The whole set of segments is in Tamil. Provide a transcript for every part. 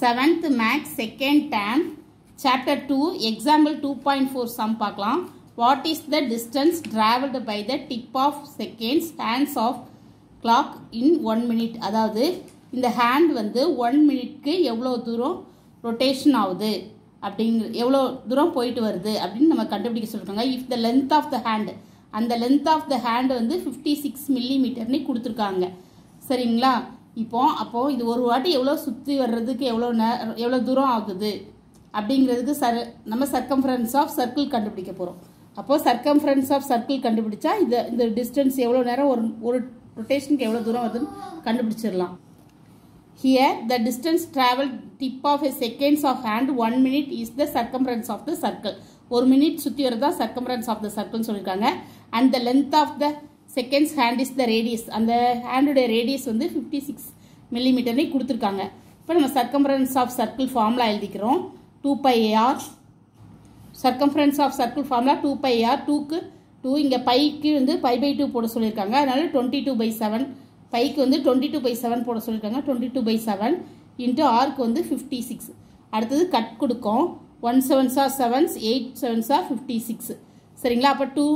7th Max second term chapter 2 example 2.4 sum பார்க்கலாம். What is the distance traveled by the tip of seconds hands of clock in 1 minute? அதாவது இந்த hand வந்து 1 minuteக்கு எவ்வளவு தூரம் rotation ஆகுது அப்படிங்க எவ்வளவு தூரம் போயிட்டு வருது அப்படின்னு நம்ம கண்டுபிடிக்க சொல்றாங்க. If the length of the hand அந்த length of the hand வந்து 56 mm னு கொடுத்திருக்காங்க. சரிங்களா? அப்போ இது ஒரு வாட்டி எவ்வளவு சுத்தி வர்றதுக்கு எவ்வளவு தூரம் ஆகுது அப்படிங்கிறதுக்கு நம்ம circumference of circle கண்டுபிடிக்க போறோம். அப்போ circumference of circle கண்டுபிடிச்சா இந்த distance எவ்வளவு நேரம் ஒரு rotationக்கு எவ்வளவு தூரம் வருதுன்னு கண்டுபிடிச்சிரலாம். Here the distance traveled tip of a seconds of hand 1 minute is the circumference of the circle. ஒரு minute சுத்தி வரதா circumference of the circle சொல்லிருக்காங்க. And the length of the seconds hand is the radius. அந்த hand உடைய radius வந்து 56 mm னு கொடுத்திருக்காங்க. இப்போ நம்ம circumference of circle formula எழுதிக்கிறோம். 2 pi r circumference of circle formula 2 pi r 2க்கு 2 இங்க பைக்கு வந்து pi by 2 போட சொல்லிருக்காங்க. அதனால 22/7 பைக்கு வந்து 22/7 போட சொல்லிருக்காங்க. 22/7 into r க்கு வந்து 56. அடுத்து கட் கொடுக்கும். 1 7s are 7s 8 7s are 56. சரிங்களா? அப்ப 2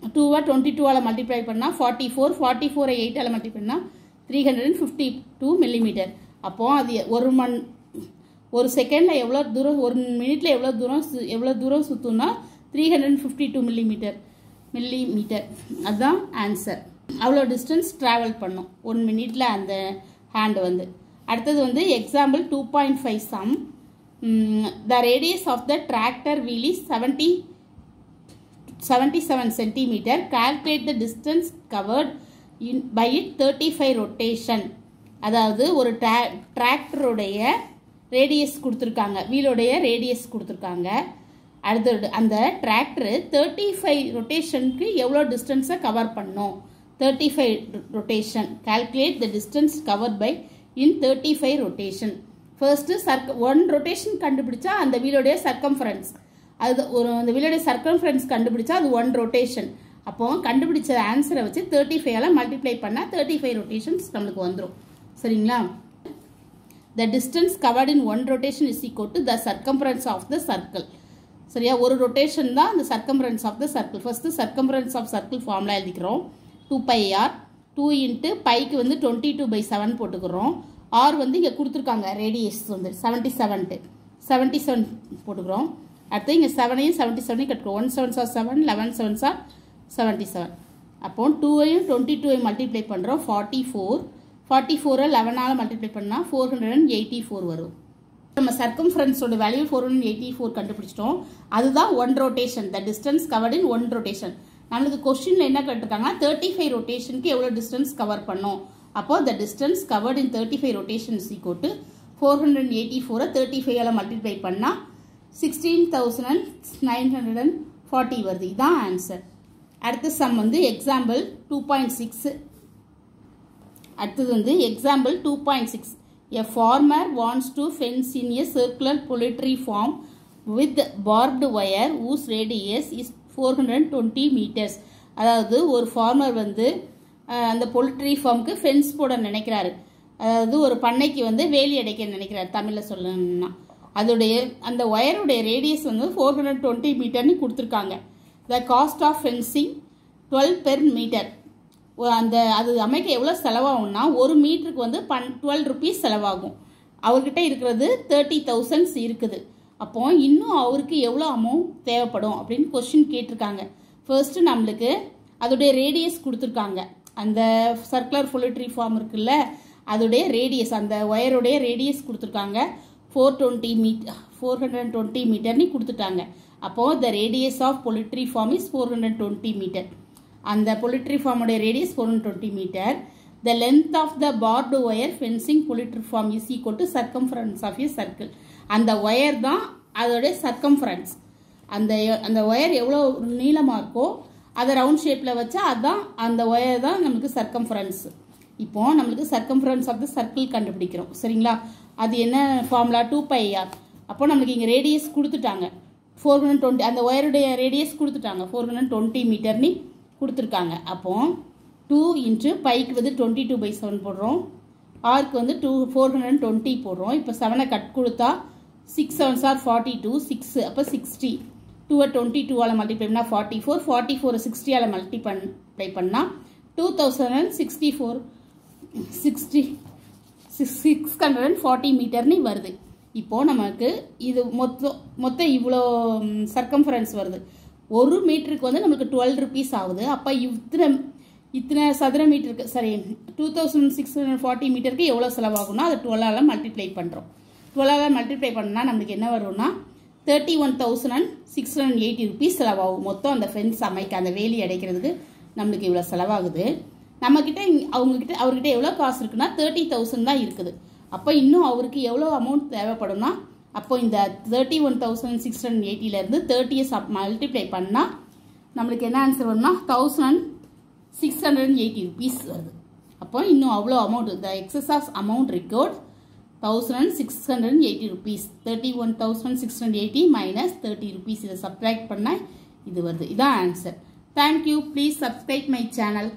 22 ஆல மல்டிப்ளை பண்ணா 44 44 ஐ 8 ஆல மல்டிப்ளை பண்ணா 352 mm. அப்போ அது ஒரு செகண்ட்ல எவ்வளவு தூரம் ஒரு மினிட்ல எவ்வளவு தூரம் சுத்துனா 352 mm. அதான் ஆன்சர். அவ்வளவு டிஸ்டன்ஸ் டிராவல் பண்ணும் 1 மினிட்ல அந்த ஹேண்ட் வந்து. அடுத்தது வந்து example 2.5 sum. The radius of the tractor wheel is 77 cm. Calculate the distance covered by it 35 rotation. அதாவது ஒரு டிராக்டருடைய ரேடியஸ் கொடுத்திருக்காங்க, வீலோடைய ரேடியஸ் கொடுத்திருக்காங்க. அடுத்து அந்த டிராக்டர் 35 ரொட்டேஷனுக்கு எவ்வளவு டிஸ்டன்ஸை கவர் பண்ணும்? 35 rotation. Calculate the distance covered by in 35 rotation. First 1 rotation கண்டுபிடிச்சா அந்த வீலோடைய circumference, அது அந்த வீலோடைய circumference கண்டுபிடிச்சா அது 1 rotation. அப்போ கண்டுபிடிச்ச ஆன்சரை வச்சு 35 ஆல மல்டிப்ளை பண்ணா 35 rotations நமக்கு வந்துரும். சரிங்களா? The distance covered in 1 rotation is equal to the circumference of the circle. சரியா? ஒரு rotation தான் அந்த circumference of the circle. First circumference of circle formula எழுதிக்கிறோம். 2 pi r 2 into பைக்கு வந்து 22/7 போட்டுக்கிறோம். r வந்து இங்க கொடுத்திருக்காங்க ரேடியஸ் வந்து 77 போட்டுக்கிறோம். அடுத்து இங்க 7ஐயும் 77ஐயும் கட்டுறோம். 1 7s are 7 11 7s are 77. அப்போ 2ஐயும் 22ஐயும் மல்டிப்ளை பண்றோம் 44 44 11 ஆல மல்டிப்ளை பண்ணா 484 வரும். நம்ம circumference ஓட வேல்யூ 484 கண்டுபிடிச்சிட்டோம். அதுதான் 1 rotation. The distance covered in 1 rotation. நமக்கு क्वेश्चनல என்ன கேட்டிருக்காங்க? 35 rotationக்கு எவ்வளவு distance கவர் பண்ணோம்? அப்போ the distance covered in 35 rotation is equal to 484 35 ஆல மல்டிப்ளை பண்ணா 16940 வருது. இதான் ஆன்சர். அடுத்த சம் வந்து எக்ஸாம்பிள் 2.6. அடுத்தது வந்து example 2.6. A farmer wants to fence in a circular poultry farm with barbed wire whose radius is 420 meters. அதாவது ஒரு farmer வந்து அந்த poultry farmக்கு fence போட நினைக்கிறாரு. அதாவது ஒரு பண்ணைக்கு வந்து வேலி அடைக்க நினைக்கிறாரு தமிழ்ல சொல்லணும்னா. அந்த வயருடைய ரேடியஸ் வந்து 420 மீட்டர்னு கொடுத்திருக்காங்க. The cost of fencing 12 per meter. அது அமைக்க எவ்வளவு செலவாகும்னா ஒரு மீட்டருக்கு வந்து 12 rupees செலவாகும். அவர்கிட்ட இருக்கிறது 30,000 இருக்குது. அப்போ இன்னும் அவருக்கு எவ்வளவு அமௌண்ட் தேவைப்படும் அப்படின்னு क्वेश्चन கேட்டிருக்காங்க. ஃபர்ஸ்ட் நம்மளுக்கு அதோடைய ரேடியஸ் கொடுத்திருக்காங்க. அந்த சர்க்குலர் poultry farm இருக்குல்ல, அதோடைய ரேடியஸ் அந்த வயரோடைய ரேடியஸ் கொடுத்திருக்காங்க 420 மீட்டர்னு கொடுத்துட்டாங்க. அப்போ the radius of poultry farm is 420 metre. அந்த poultry farm உடைய radius 420 metre. The length of the barbed wire fencing poultry farm is equal to circumference of a circle. அந்த wire தான் அதோட circumference. அந்த wire எவ்வளவு நீளமா இருக்கோ அதை ரவுண்ட் ஷேப்ல வச்சா அதான் அந்த wire தான் நமக்கு circumference. இப்போ நமக்கு circumference of the circle கண்டுபிடிக்கிறோம். சரிங்களா? அது என்ன ஃபார்முலா 2 pi r. அப்போ நமக்கு இங்க ரேடியஸ் கொடுத்துட்டாங்க 420. அந்த வயருடைய ரேடியஸ் கொடுத்துட்டாங்க 420 மீட்டர்னு கொடுத்திருக்காங்க. அப்போ 2 into பைக்கு வந்து 22/7 போடுறோம். ஆர்க்கு வந்து 420 போடுறோம். இப்போ 7 கட் கொடுத்தா 6 7s are 42, 6 அப்போ 60. 2 22ஆல் மல்டிப்ளை பண்ணால் 44, 44 60ஆல் மல்டிப்ளை பண்ணால் 2064 640 மீட்டர்னு வருது. இப்போது நமக்கு இது மொத்தம் இவ்வளோ சர்க்கம்ஃபரன்ஸ் வருது. ஒரு மீட்டருக்கு வந்து நமக்கு 12 rupees ஆகுது. அப்போ இத்தனை சதுர மீட்டருக்கு சரி 2640 மீட்டருக்கு எவ்வளோ செலவாகும்னா அதை 12ஆல் மல்டிப்ளை பண்ணுறோம். 12ஆல் மல்டிப்ளை பண்ணால் நம்மளுக்கு என்ன வரும்னா 31,680 rupees செலவாகும். மொத்தம் அந்த ஃபென்ஸ் அமைக்க அந்த வேலி அடைக்கிறதுக்கு நம்மளுக்கு இவ்வளோ செலவாகுது. நம்மக்கிட்ட அவர்கிட்ட எவ்வளோ காசு இருக்குன்னா 30,000 தான் இருக்குது. அப்போ இன்னும் அவருக்கு எவ்வளோ அமௌண்ட் தேவைப்படும்னா அப்போ இந்த 31,680லேருந்து 30 மல்டிப்ளை பண்ணால் நம்மளுக்கு என்ன ஆன்சர் வரும்னா 1,680 rupees வருது. அப்போ இன்னும் அவ்வளோ amount the excess of amount record 1,680 rupees. 31,680 minus 30 rupees இதை சப்ட்ராக்ட் பண்ணால் இது வருது. இதான் answer. Thank you. Please subscribe my channel.